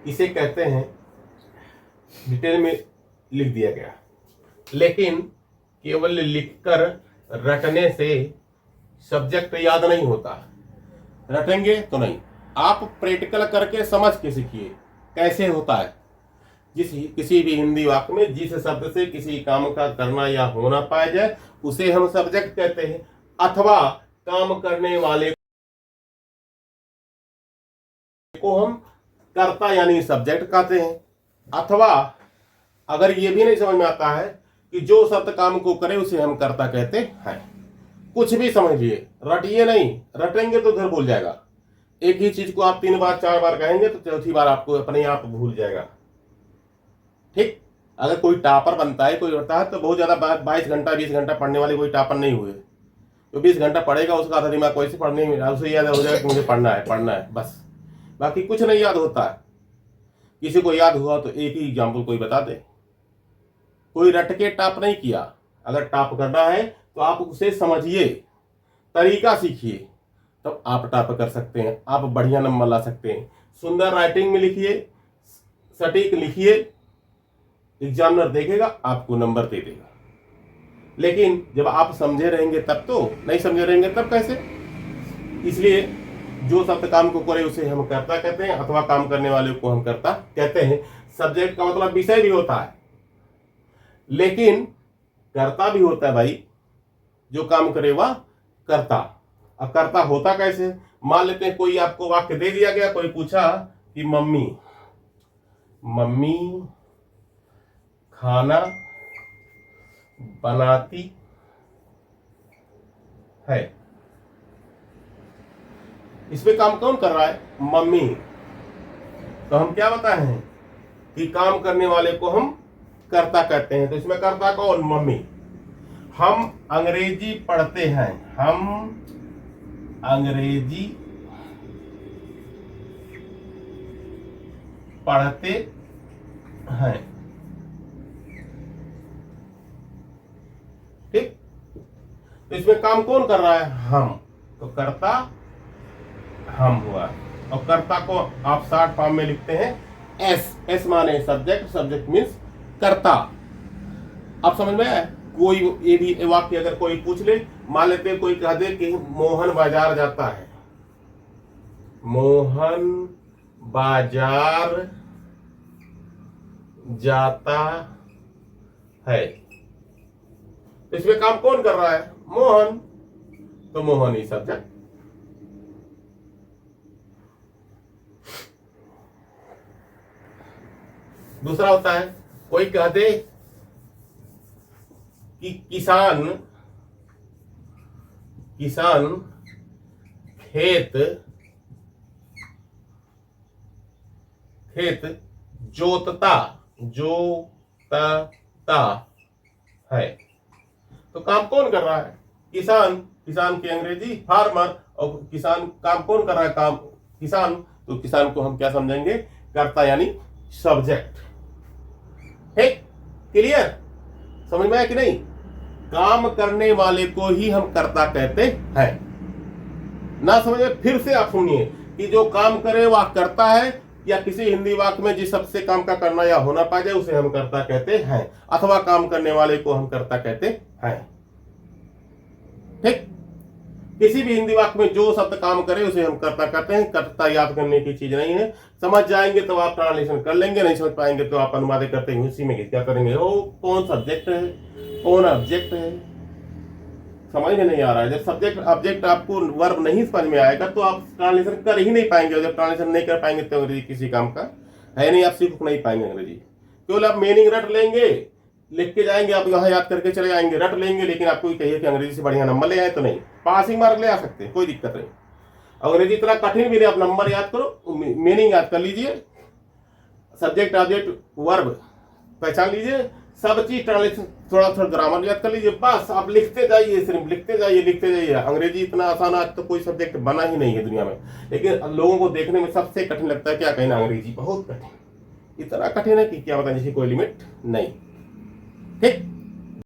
इसे कहते हैं, डिटेल में लिख दिया गया, लेकिन केवल लिखकर रटने से सब्जेक्ट याद नहीं होता। रटेंगे तो नहीं, आप प्रैक्टिकल करके समझ के सीखिए कैसे होता है। किसी भी हिंदी वाक्य में जिस शब्द से किसी काम का करना या होना पाया जाए उसे हम सब्जेक्ट कहते हैं, अथवा काम करने वाले को हम कर्ता यानी सब्जेक्ट कहते हैं। अथवा अगर ये भी नहीं समझ में आता है कि जो शब्द काम को करे उसे हम कर्ता कहते हैं। कुछ भी समझिए, रटिए नहीं, रटेंगे तो उधर भूल जाएगा। एक ही चीज को आप 3 बार 4 बार कहेंगे तो चौथी बार आपको अपने आप भूल जाएगा। ठीक, अगर कोई टॉपर बनता है, कोई होता है, तो बहुत ज्यादा 22 घंटा 20 घंटा पढ़ने वाले कोई टॉपर नहीं हुए। तो 20 घंटा पढ़ेगा, उसका आधा दिमाग वैसे पढ़ने में उसे याद हो जाएगा कि मुझे पढ़ना है बस, बाकी कुछ नहीं याद होता है। किसी को याद हुआ तो एक ही एग्जाम्पल कोई बता दे। कोई रट के टॉप नहीं किया। अगर टॉप करना है तो आप उसे समझिए, तरीका सीखिए, तब तो आप टॉप कर सकते हैं, आप बढ़िया नंबर ला सकते हैं। सुंदर राइटिंग में लिखिए, सटीक लिखिए, एग्जामिनर देखेगा, आपको नंबर दे देगा। लेकिन जब आप समझे रहेंगे तब तो, नहीं समझे रहेंगे तब कैसे। इसलिए जो शब्द काम को करे उसे हम कर्ता कहते हैं, अथवा काम करने वाले को हम कर्ता कहते हैं। सब्जेक्ट का मतलब विषय भी होता है, लेकिन कर्ता भी होता है भाई। जो काम करे वह कर्ता। अब कर्ता होता कैसे, मान लेते हैं कोई आपको वाक्य दे दिया गया, कोई पूछा कि मम्मी खाना बनाती है। इसमें काम कौन कर रहा है, मम्मी। तो हम क्या बताए हैं कि काम करने वाले को हम कर्ता कहते हैं। तो इसमें कर्ता कौन, मम्मी। हम अंग्रेजी पढ़ते हैं, हम अंग्रेजी पढ़ते हैं। ठीक, तो इसमें काम कौन कर रहा है, हम। तो कर्ता हम हुआ। और कर्ता को आप शॉर्ट फॉर्म में लिखते हैं एस माने सब्जेक्ट, सब्जेक्ट मीन्स कर्ता। आप समझ में आया। कोई ये भी वाक्य अगर कोई पूछ ले, मान लेते कोई कह दे कि मोहन बाजार जाता है, मोहन बाजार जाता है। तो इसमें काम कौन कर रहा है, मोहन। तो मोहन ही सब्जेक्ट। दूसरा होता है कोई कह दे कि किसान खेत जोतता है। तो काम कौन कर रहा है, किसान की अंग्रेजी फार्मर। और किसान काम कौन कर रहा है, काम किसान। तो किसान को हम क्या समझेंगे, कर्ता यानी सब्जेक्ट। ठीक, क्लियर, समझ में आया कि नहीं। काम करने वाले को ही हम कर्ता कहते हैं। ना समझे फिर से आप सुनिए कि जो काम करे वह कर्ता है, या किसी हिंदी वाक्य में जिस शब्द से काम का करना या होना पा जाए उसे हम कर्ता कहते हैं, अथवा काम करने वाले को हम कर्ता कहते हैं। ठीक, किसी भी हिंदी वाक्य में जो शब्द काम करे उसे हम कर्ता कहते हैं। कर्ता याद करने की चीज नहीं है। समझ जाएंगे तो आप ट्रांसलेशन कर लेंगे, नहीं समझ पाएंगे तो आप अनुवाद करते हैं उसी में क्या करेंगे, ओ कौन सब्जेक्ट है कौन ऑब्जेक्ट है, समझ में नहीं आ रहा है। जब सब्जेक्ट ऑब्जेक्ट आपको वर्ब नहीं समझ में आएगा तो आप ट्रांसलेशन कर ही नहीं पाएंगे। जब ट्रांसलेशन नहीं कर पाएंगे तो अंग्रेजी किसी काम का है नहीं, आप सीख नहीं पाएंगे अंग्रेजी। केवल आप मीनिंग रट लेंगे, लिख के जाएंगे, आप यहाँ याद करके चले जाएंगे, रट लेंगे, लेकिन आपको कहिए कि अंग्रेजी से बढ़िया नंबर ले आए तो नहीं, पासिंग मार्क ले आ सकते हैं, कोई दिक्कत नहीं। अंग्रेजी इतना कठिन भी नहीं, आप नंबर याद करो, मीनिंग याद कर लीजिए, सब्जेक्ट ऑब्जेक्ट वर्ब पहचान लीजिए, सब चीज ट्रांसलेशन, थोड़ा थोड़ा ग्रामर याद कर लीजिए, बस आप लिखते जाइए, सिर्फ लिखते जाइए। अंग्रेजी इतना आसान आज तो कोई सब्जेक्ट बना ही नहीं है दुनिया में, लेकिन लोगों को देखने में सबसे कठिन लगता है। क्या कहना, अंग्रेजी बहुत कठिन, इतना कठिन है कि क्या बताएं, जिसकी कोई लिमिट नहीं। ठीक,